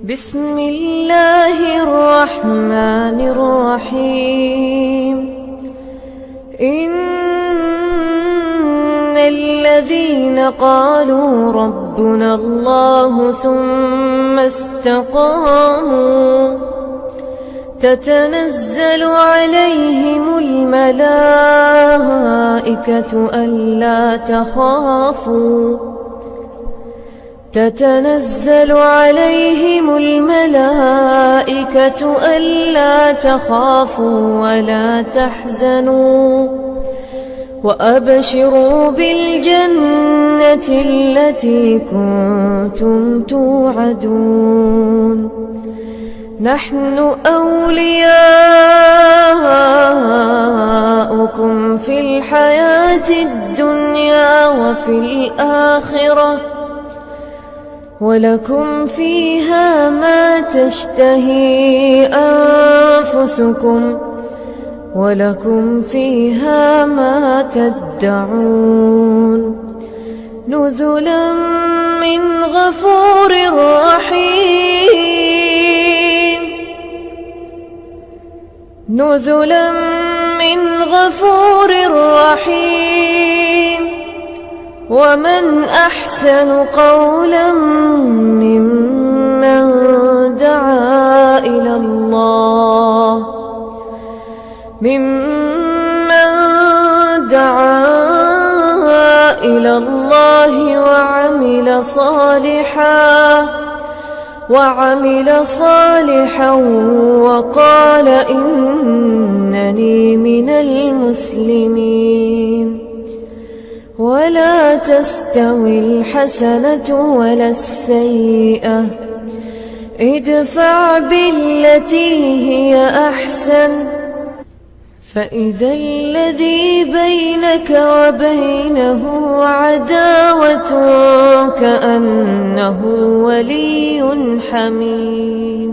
بسم الله الرحمن الرحيم. إن الذين قالوا ربنا الله ثم استقاموا تتنزل عليهم الملائكة ألا تخافوا تتنزل عليهم الملائكة ألا تخافوا ولا تحزنوا وأبشروا بالجنة التي كنتم توعدون. نحن أولياؤكم في الحياة الدنيا وفي الآخرة ولكم فيها ما تشتهي أنفسكم ولكم فيها ما تدعون. نزلا من غفور رحيم. نزلا من غفور رحيم. ومن أحسن قولا ممن دعا إلى الله وعمل صالحا وقال إنني من المسلمين. ولا تستوي الحسنة ولا السيئة ادفع بالتي هي أحسن فإذا الذي بينك وبينه عداوة كأنه ولي حميم.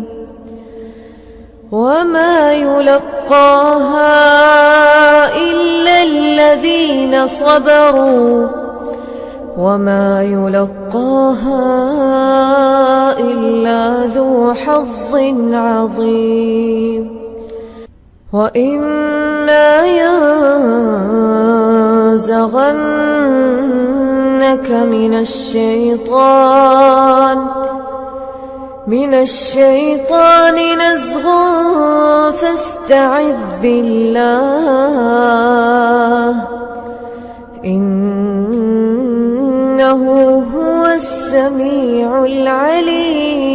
وما يلقاها إلا الذين صبروا وما يلقاها إلا ذو حظ عظيم. وإما ينزغنك من الشيطان نزغ فاستعذ بالله إنه هو السميع العليم.